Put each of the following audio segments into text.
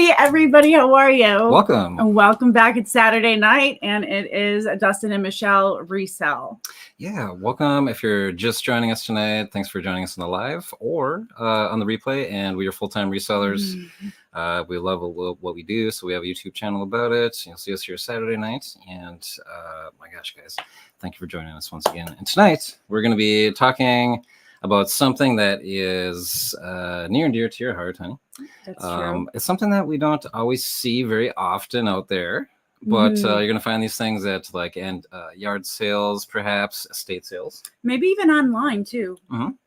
Hey everybody, how are you? Welcome. And welcome back. It's Saturday night and it is Dustin and Michelle Resale. Yeah, welcome. If you're just joining us tonight, thanks for joining us on the live or on the replay. And we are full-time resellers. We love what we do, so we have a YouTube channel about it. You'll see us here Saturday night. And my gosh, guys, thank you for joining us once again. And tonight we're going to be talking about something that is near and dear to your heart, honey. That's true. It's something that we don't always see very often out there, but you're going to find these things at yard sales, perhaps estate sales. Maybe even online too.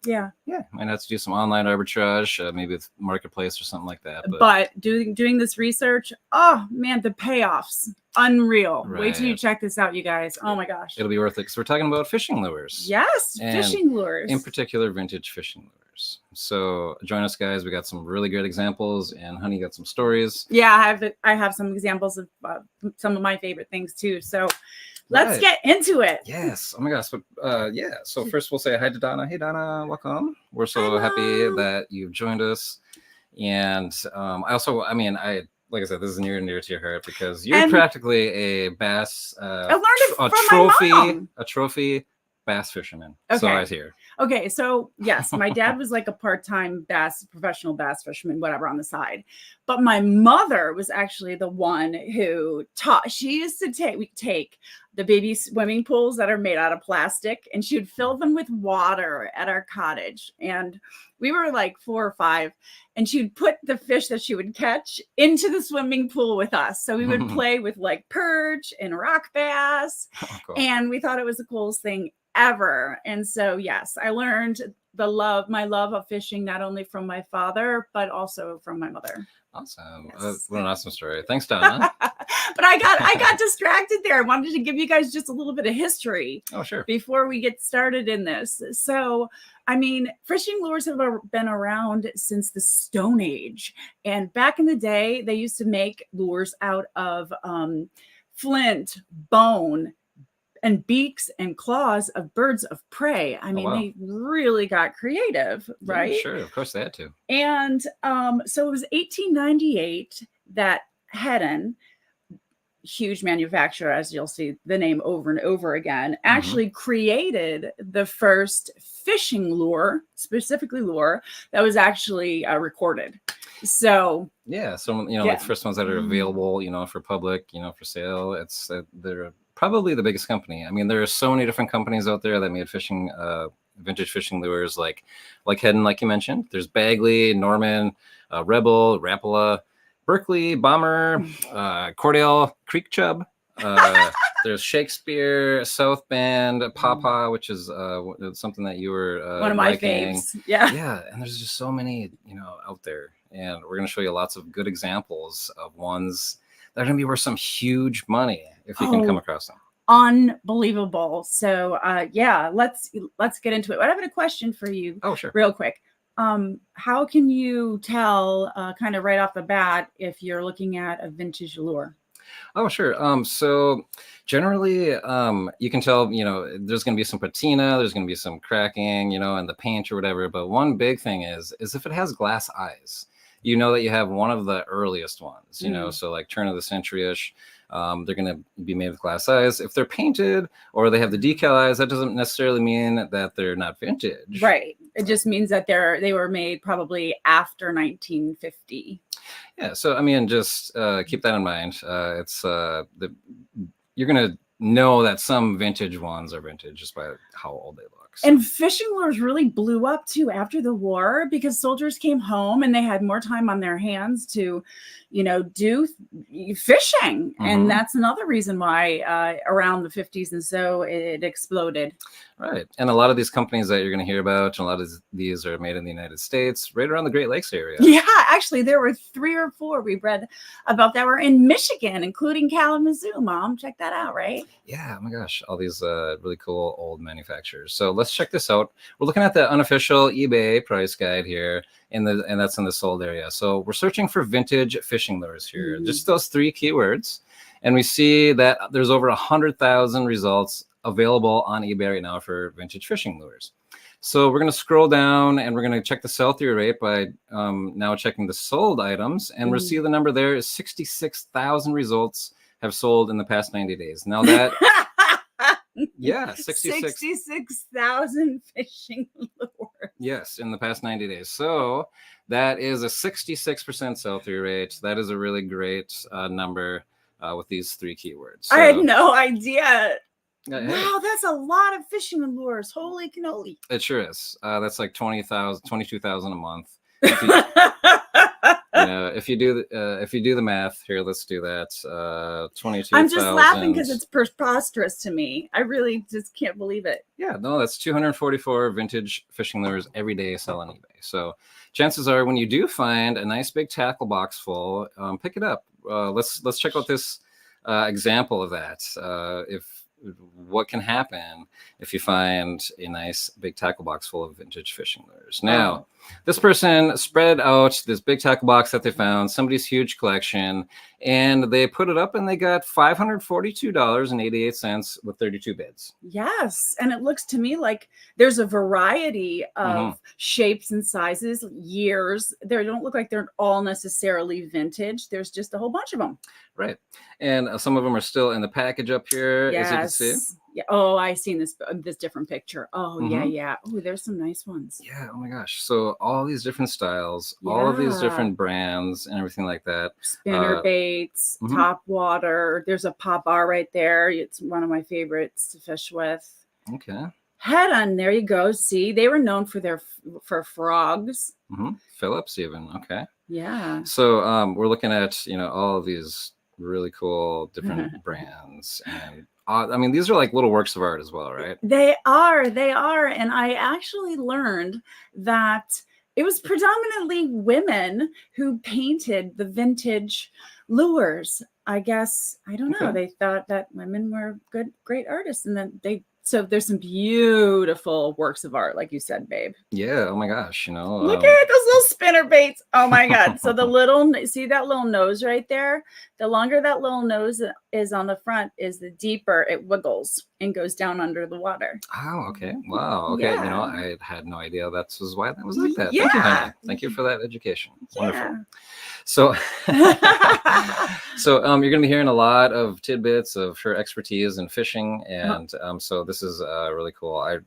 Yeah, might have to do some online arbitrage, maybe with marketplace or something like that. But doing this research, oh man, the payoffs, unreal. Right. Wait till you check this out, you guys. Oh my gosh, it'll be worth it because we're talking about fishing lures. Yes, and fishing lures, in particular vintage fishing lures. So join us, guys. We got some really great examples, and honey got some stories. Yeah, I have some examples of some of my favorite things too. So let's get into it. Yes. Oh my gosh. But yeah. So first we'll say hi to Donna. Hey Donna, welcome. We're so happy that you've joined us. And like I said, this is near and dear to your heart because you're practically a bass, I learned it from my mom. a trophy bass fisherman. Okay. So I hear. Okay, so yes, my dad was like a part-time professional bass fisherman, whatever, on the side. But my mother was actually the one who taught. She used to take the baby swimming pools that are made out of plastic, and she would fill them with water at our cottage. And we were like 4 or 5, and she would put the fish that she would catch into the swimming pool with us. So we would play with like perch and rock bass, and we thought it was the coolest thing ever. And so yes, I learned my love of fishing not only from my father but also from my mother. Awesome. Yes. What an awesome story. Thanks, Donna. But I got distracted there. I wanted to give you guys just a little bit of history. Oh, sure. Before we get started in this. So, I mean, fishing lures have been around since the Stone Age. And back in the day, they used to make lures out of flint, bone, and beaks and claws of birds of prey. I mean, they really got creative, right? Yeah, sure, of course they had to. And so it was 1898 that Headin, huge manufacturer, as you'll see the name over and over again, actually created the first fishing lure, specifically lure, that was actually recorded. So yeah, so like the first ones that are available, for public, for sale. It's they're probably the biggest company. I mean, there are so many different companies out there that made fishing, vintage fishing lures, like Headin, like you mentioned. There's Bagley, Norman, Rebel, Rapala, Berkeley, Bomber, Cordell, Creek Chub. There's Shakespeare, South Band, Papa, which is something that you were one of my faves. Yeah, and there's just so many, out there, and we're going to show you lots of good examples of ones that are going to be worth some huge money if you can come across them. Unbelievable. So let's get into it. I have a question for you. Oh, sure. Real quick. How can you tell kind of right off the bat if you're looking at a vintage lure? Oh, sure. So generally, you can tell, there's going to be some patina, there's going to be some cracking, in the paint or whatever. But one big thing is if it has glass eyes, you know that you have one of the earliest ones, so like turn of the century-ish. They're going to be made with glass eyes. If they're painted or they have the decal eyes, that doesn't necessarily mean that they're not vintage. Right. It just means that they were made probably after 1950. Yeah. So, I mean, just keep that in mind. You're going to know that some vintage ones are vintage just by how old they look. So. And fishing lures really blew up too after the war because soldiers came home and they had more time on their hands to, do fishing. And that's another reason why around the 50s and so it exploded. Right. And a lot of these companies that you're going to hear about, and a lot of these are made in the United States, right around the Great Lakes area. Yeah, actually, there were 3 or 4 we read about that were in Michigan, including Kalamazoo. Mom, check that out, right? Yeah, oh my gosh, all these really cool old manufacturers. So let's check this out. We're looking at the unofficial eBay price guide here, and that's in the sold area. So we're searching for vintage fishing lures here, just those 3 keywords. And we see that there's over 100,000 results available on eBay right now for vintage fishing lures. So we're going to scroll down and we're going to check the sell-through rate by now checking the sold items. And we'll see the number there is 66,000 results have sold in the past 90 days. Now that, yeah, 66,000 fishing lures. Yes, in the past 90 days. So that is a 66% sell-through rate. That is a really great number with these 3 keywords. So, I had no idea. Hey. Wow, that's a lot of fishing lures. Holy cannoli. It sure is. That's like 22,000 a month. If you do the math here, let's do that. 22,000. I'm just laughing because it's preposterous to me. I really just can't believe it. Yeah, no, that's 244 vintage fishing lures every day sell on eBay. So chances are, when you do find a nice big tackle box full, pick it up. Let's check out this example of that. What can happen if you find a nice big tackle box full of vintage fishing lures. Now, this person spread out this big tackle box that they found, somebody's huge collection, and they put it up and they got $542.88 with 32 bids. Yes. And it looks to me like there's a variety of shapes and sizes, years. They don't look like they're all necessarily vintage. There's just a whole bunch of them. Right. And some of them are still in the package up here, as you can see. Yeah. Oh, I seen this different picture. Oh, yeah. Oh, there's some nice ones. Yeah. Oh my gosh. So all these different styles, all of these different brands and everything like that. Spinner baits, top water. There's a pop bar right there. It's one of my favorites to fish with. Okay. Headin, there you go. See, they were known for frogs. Phillips even. Okay. Yeah. So we're looking at, all of these really cool different brands, and I mean, these are like little works of art as well, right? They are. And I actually learned that it was predominantly women who painted the vintage lures. I guess, I don't know. They thought that women were great artists, and then so there's some beautiful works of art, like you said, babe. Yeah. Oh my gosh. Look at those little spinner baits. Oh my God. So see that little nose right there? The longer that little nose is on the front is the deeper it wiggles and goes down under the water. Oh, okay. Wow. Okay. Yeah. I had no idea that was why that was like that. Yeah. Thank you, honey. Thank you for that education. Yeah. Wonderful. So, you're going to be hearing a lot of tidbits of her expertise in fishing, and so this is really cool. I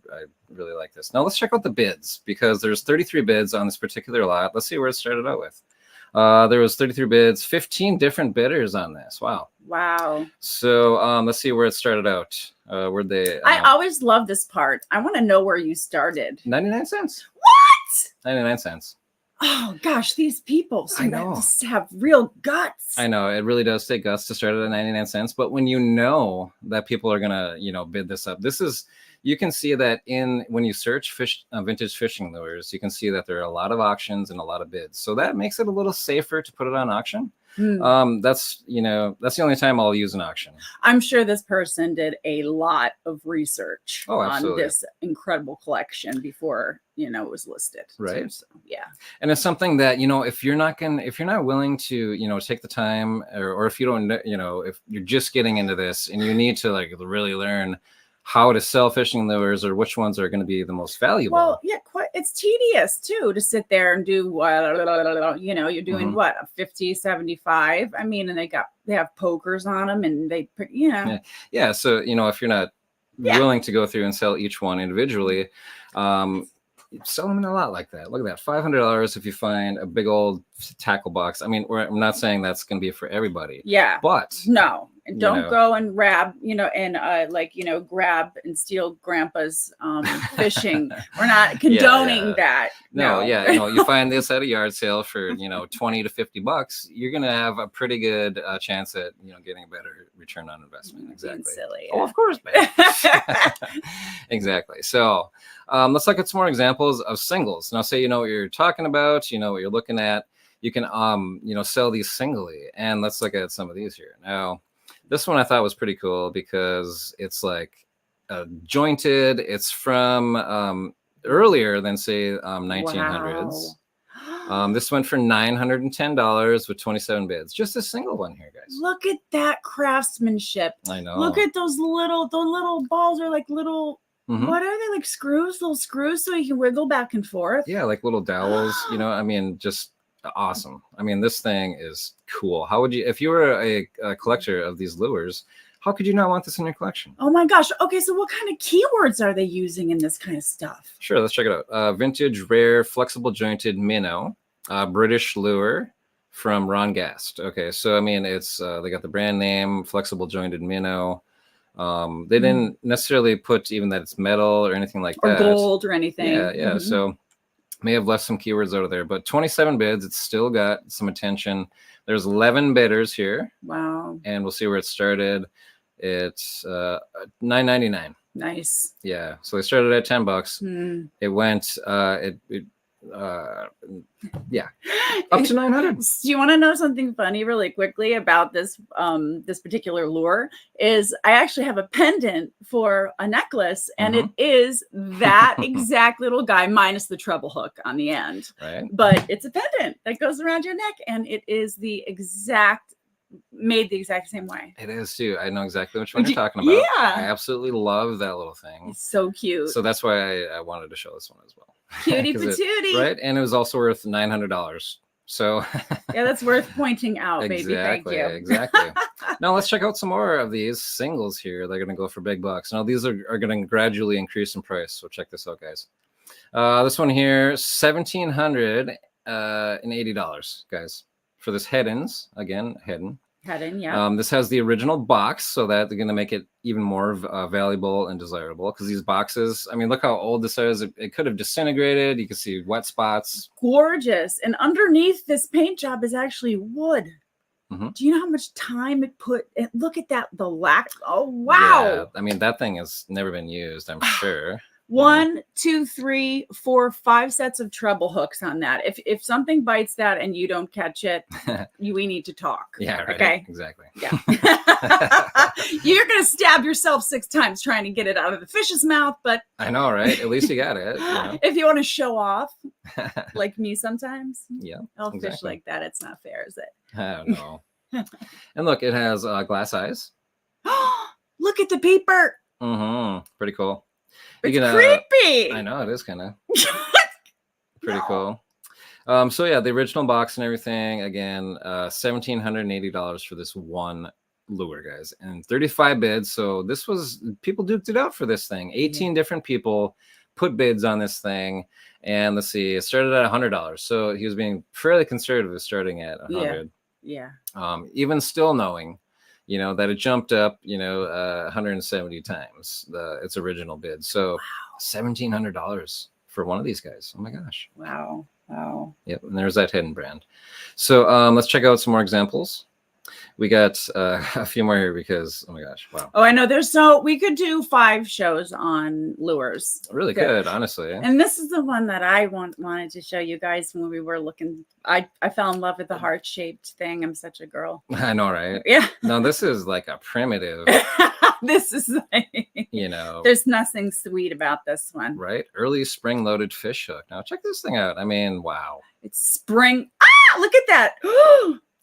really like this. Now let's check out the bids, because there's 33 bids on this particular lot. Let's see where it started out with. There was 33 bids, 15 different bidders on this. Wow. So let's see where it started out. Where'd they? I always love this part. I want to know where you started. 99 cents. What? 99 cents. Oh gosh, these people seem to have real guts. I know, it really does take guts to start at 99 cents. But when you know that people are gonna, bid this up, you can see that when you search vintage fishing lures, you can see that there are a lot of auctions and a lot of bids. So that makes it a little safer to put it on auction. That's the only time I'll use an auction. I'm sure this person did a lot of research on this incredible collection before it was listed. Right. So, yeah. And it's something that if you're not willing to take the time, or if you don't if you're just getting into this and you need to really learn how to sell fishing lures, or which ones are going to be the most valuable. Well, yeah, it's tedious too to sit there and do you're doing what, a 50, 75. I mean, and they have pokers on them, and Yeah. So, if you're not willing to go through and sell each one individually, sell them in a lot like that. Look at that, $500 if you find a big old tackle box. I mean, I'm not saying that's going to be for everybody. Yeah. But no. And don't go and grab, grab and steal grandpa's fishing. We're not condoning that. No. You find this at a yard sale for, $20 to $50, you're going to have a pretty good chance at, getting a better return on investment. Exactly. Silly. Oh, of course, man. Exactly. So let's look at some more examples of singles. Now, say you know what you're talking about, you know what you're looking at. You can, sell these singly. And let's look at some of these here. Now, this one I thought was pretty cool because it's like jointed. It's from earlier than, say, 1900s. Wow. This went for $910 with 27 bids. Just a single one here, guys. Look at that craftsmanship. I know. Look at the little balls are like little What are they, like screws, little screws so you can wiggle back and forth? Yeah, like little dowels, you know, I mean, just awesome. I mean, this thing is cool. How would you, if you were a collector of these lures, how could you not want this in your collection? Oh my gosh. Okay, so what kind of keywords are they using in this kind of stuff? Sure, let's check it out. Vintage, rare, flexible jointed minnow, British lure from Ron Gast. Okay, so I mean, it's they got the brand name, flexible jointed minnow. They didn't necessarily put even that it's metal or anything like Or that. gold or anything. Yeah. So may have left some keywords out of there, but 27 bids. It's still got some attention. There's 11 bidders here. Wow. And we'll see where it started. It's $9.99. Nice. Yeah. So they started at $10. It went yeah, up to 900. Do you want to know something funny really quickly about this this particular lure? Is I actually have a pendant for a necklace, and it is that exact little guy minus the treble hook on the end. Right. But it's a pendant that goes around your neck, and it is made the exact same way. It is too. I know exactly which one you're talking about. Yeah. I absolutely love that little thing. It's so cute. So that's why I wanted to show this one as well. Cutie patootie. Right. And it was also worth $900. So yeah, that's worth pointing out, baby. Thank you. Exactly. Now let's check out some more of these singles here. They're going to go for big bucks. Now these are going to gradually increase in price. So check this out, guys. This one here, $1,780, guys, for this Headins. Again, Headin. Headin, yeah. This has the original box, so that they're going to make it even more valuable and desirable, because these boxes, I mean, look how old this is. It could have disintegrated. You can see wet spots. Gorgeous. And underneath this paint job is actually wood. Do you know how much time it put? Look at that. The lack. Oh, wow. Yeah, I mean, that thing has never been used, I'm sure. 1, 2, 3, 4, 5 sets of treble hooks on that. If something bites that and you don't catch it, we need to talk. Yeah, right. Okay. Exactly. Yeah. You're gonna stab yourself 6 times trying to get it out of the fish's mouth, but I know, right? At least you got it. You know? If you want to show off, like me sometimes, yeah, I'll fish like that. It's not fair, is it? I don't know. And look, it has glass eyes. Look at the peeper. Pretty cool. It's creepy. I know, it is kind of pretty cool. So yeah, the original box and everything, again, $1,780 for this one lure, guys, and 35 bids. So this was, people duked it out for this thing. 18 different people put bids on this thing, and let's see, it started at $100. So he was being fairly conservative, starting at 100. Yeah. Even still knowing, you know, that it jumped up, you know, 170 times its original bid. So $1,700 for one of these guys. Oh my gosh. Wow. Yep. And there's that Headin brand. So let's check out some more examples. We got a few more here because, oh my gosh, wow. Oh, I know. We could do 5 shows on lures. Really could, honestly. And this is the one that I wanted to show you guys when we were looking. I fell in love with the heart-shaped thing. I'm such a girl. I know, right? Yeah. No, this is like a primitive. This is like, you know. There's nothing sweet about this one. Right? Early spring-loaded fish hook. Now, check this thing out. I mean, wow. It's spring. Look at that.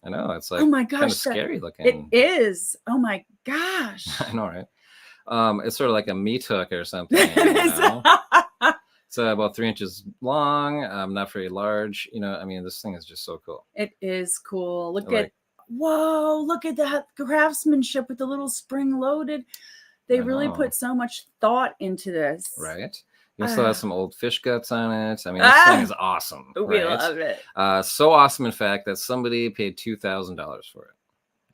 I know, it's like, oh my gosh, kind of scary looking. It is. Oh my gosh. I know, right? It's sort of like a meat hook or something. It's about 3 inches long, not very large. You know, I mean, this thing is just so cool. It is cool. Look at that craftsmanship with the little spring loaded. They really put so much thought into this. Right. You still have some old fish guts on it. I mean, this thing is awesome. We love it. So awesome, in fact, that somebody paid $2,000 for it.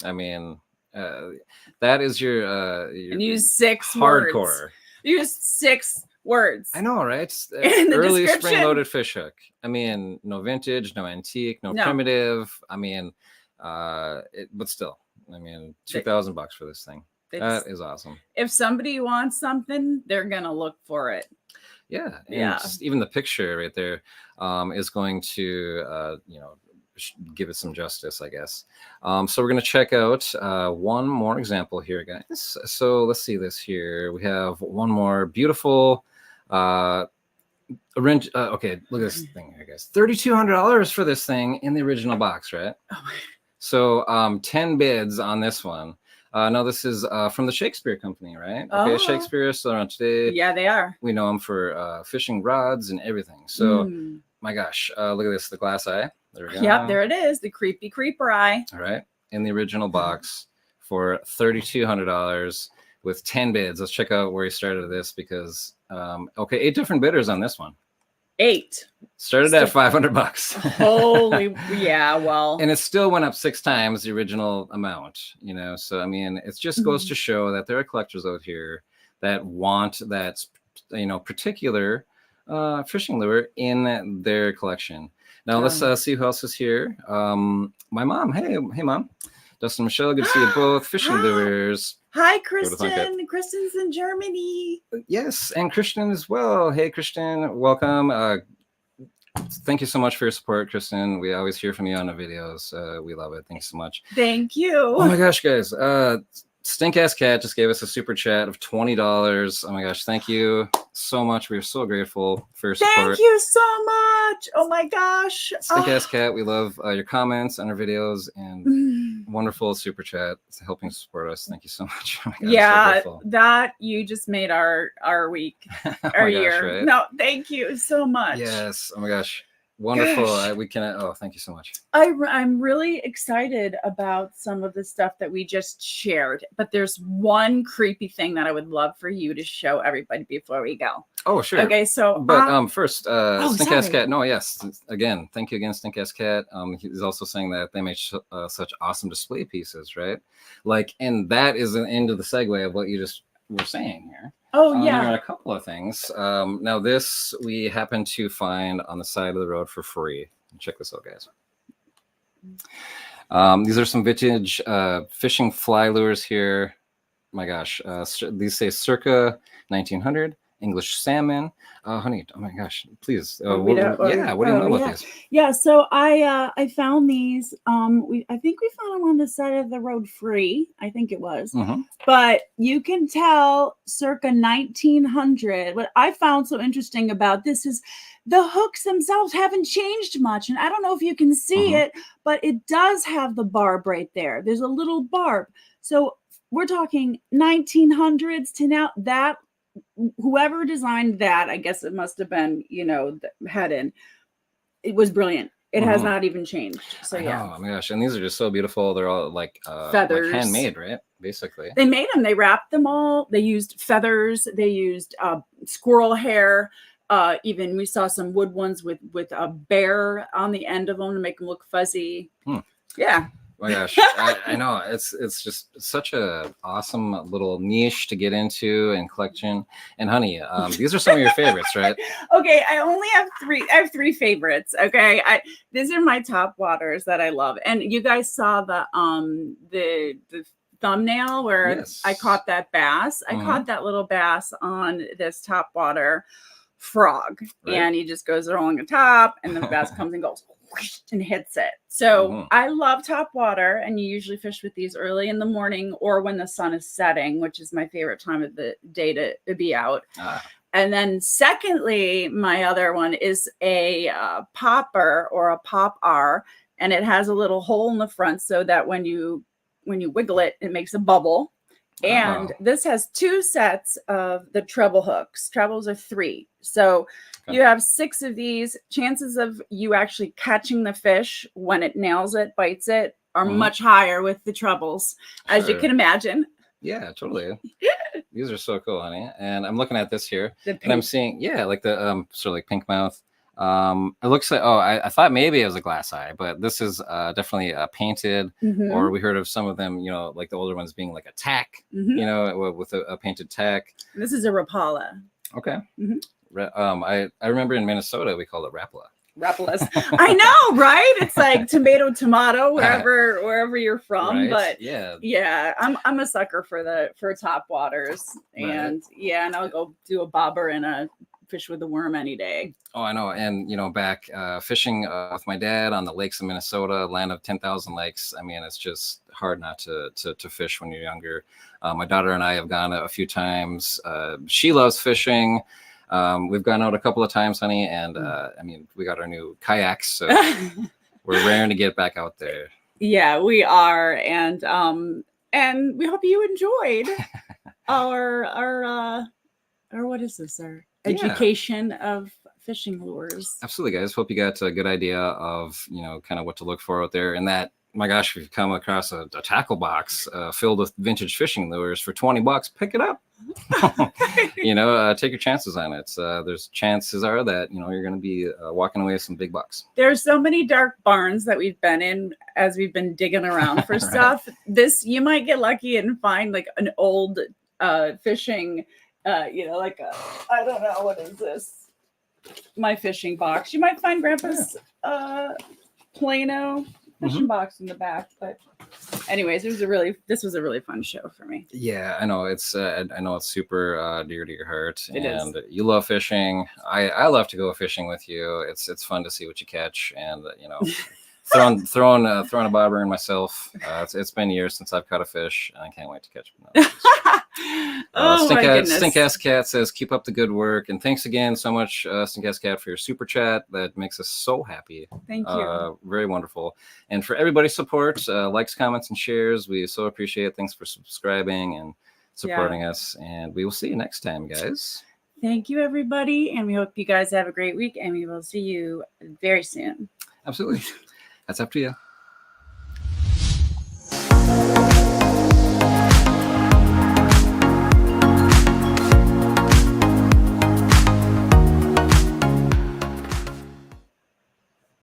I mean, that is your and use 6 hardcore. Words. Use 6 words. I know, right? Early spring-loaded fish hook. I mean, no vintage, no antique, no primitive. I mean, but still, I mean, $2,000 for this thing. That is awesome. If somebody wants something, they're gonna look for it. Yeah, and just even the picture right there is going to you know, give it some justice, I guess. So we're going to check out one more example here, guys. So let's see this here. We have one more beautiful okay, look at this thing here, guys. $3,200 for this thing in the original box, right? Oh my. So 10 bids on this one. No, this is from the Shakespeare Company, right? Okay, Oh. Shakespeare is still around today. Yeah, they are. We know them for fishing rods and everything. So, my gosh, look at this, the glass eye. There we go. Yep, there it is, the creepy creeper eye. All right, in the original box for $3,200 with 10 bids. Let's check out where he started this because, okay, 8 different bidders on this one. 8. Started at $500. Holy, yeah, well. And it still went up 6 times the original amount, you know? So, I mean, it just goes to show that there are collectors out here that want that, you know, particular fishing lure in their collection. Now, let's see who else is here. My mom. Hey, Mom. Dustin and Michelle, good to see you both. Fishing lures. Hi, Kristen. Kristen's in Germany. Yes, and Christian as well. Hey, Christian, welcome. Thank you so much for your support, Kristen. We always hear from you on the videos. We love it. Thanks so much. Thank you. Oh my gosh, guys. Stink Ass Cat just gave us a super chat of $20. Oh my gosh, thank you so much. We are so grateful for your support. Thank you so much. Oh my gosh. Stink Ass Cat, we love your comments on our videos and wonderful super chat helping support us. Thank you so much. Oh my gosh, yeah, so that you just made our week, our year. Gosh, right? No, thank you so much. Yes. Oh my gosh. Wonderful. We can. Oh, thank you so much. I'm really excited about some of the stuff that we just shared, but there's one creepy thing that I would love for you to show everybody before we go. Oh, sure. Okay, so but first, Stink Ass sorry. Cat. No, yes. Again, thank you again, Stink Ass Cat. He's also saying that they make such awesome display pieces, right? Like, and that is an end of the segue of what you just were saying here. Oh yeah, there are a couple of things. Now this we happen to find on the side of the road for free. Check this out, guys. These are some vintage fishing fly lures here. My gosh, these say circa 1900 English salmon. Honey, oh my gosh, please. What do you know about these? Yeah, so I found these. I think we found them on the side of the road free. I think it was. But you can tell circa 1900. What I found so interesting about this is the hooks themselves haven't changed much. And I don't know if you can see it, but it does have the barb right there. There's a little barb. So we're talking 1900s to now. That whoever designed that, I guess it must have been, you know, Headin. It was brilliant. It has not even changed. So yeah. Oh my gosh, and these are just so beautiful. They're all like feathers, like handmade, right? Basically, they made them. They wrapped them all. They used feathers. They used squirrel hair. Even we saw some wood ones with a bear on the end of them to make them look fuzzy. Yeah. Oh my gosh, I know it's just such a awesome little niche to get into and collection. And honey, these are some of your favorites, right? Okay, I only have 3. I have 3 favorites. Okay, these are my top waters that I love. And you guys saw the thumbnail where I caught that bass. I caught that little bass on this top water frog, and he just goes along the top, and the bass comes and goes and hits it. So I love top water, and you usually fish with these early in the morning or when the sun is setting, which is my favorite time of the day to be out. And then secondly, my other one is a popper or a pop-R, and it has a little hole in the front so that when you wiggle it, it makes a bubble. And this has 2 sets of the treble hooks. Trebles are 3. So you have 6 of these. Chances of you actually catching the fish when it nails it, bites it, are much higher with the trebles, as you can imagine. Yeah, totally. These are so cool, honey. And I'm looking at this here, and I'm seeing, like the sort of like pink mouth. It looks like, I thought maybe it was a glass eye, but this is definitely painted, or we heard of some of them, you know, like the older ones being like a tack, you know, with a painted tack. This is a Rapala. Okay. I remember in Minnesota we called it Rapala. Rapalas. I know, right? It's like tomato wherever you're from. But yeah, I'm a sucker for top waters, and and I'll go do a bobber and a fish with a worm any day. Oh, I know. And you know, back fishing with my dad on the lakes of Minnesota, land of 10,000 lakes. I mean, it's just hard not to fish when you're younger. My daughter and I have gone a few times. She loves fishing. We've gone out a couple of times, honey, and I mean, we got our new kayaks, so we're raring to get back out there. Yeah, we are, and And we hope you enjoyed our what is this? Our education of fishing lures. Absolutely, guys. Hope you got a good idea of, kind of what to look for out there. And that, my gosh, if you've come across a tackle box filled with vintage fishing lures for $20, pick it up. Take your chances on it. There's chances are that, you're going to be walking away with some big bucks. There's so many dark barns that we've been in as we've been digging around for stuff. You might get lucky and find like an old fishing, like I don't know, what is this? My fishing box. You might find Grandpa's Plano fishing box in the back. But anyways, this was a really fun show for me. Yeah, I know it's super dear to your heart. It and is. You love fishing. I love to go fishing with you. It's fun to see what you catch, and throwing a bobber in myself. It's been years since I've caught a fish, and I can't wait to catch one. Stink Ass Cat says, keep up the good work, and thanks again so much, Stink Ass Cat, for your super chat. That makes us so happy. Thank you. Very wonderful. And for everybody's support, likes, comments, and shares, we so appreciate it. Thanks for subscribing and supporting us, and we will see you next time, guys. Thank you, everybody, and we hope you guys have a great week, and we will see you very soon. Absolutely. That's up to you.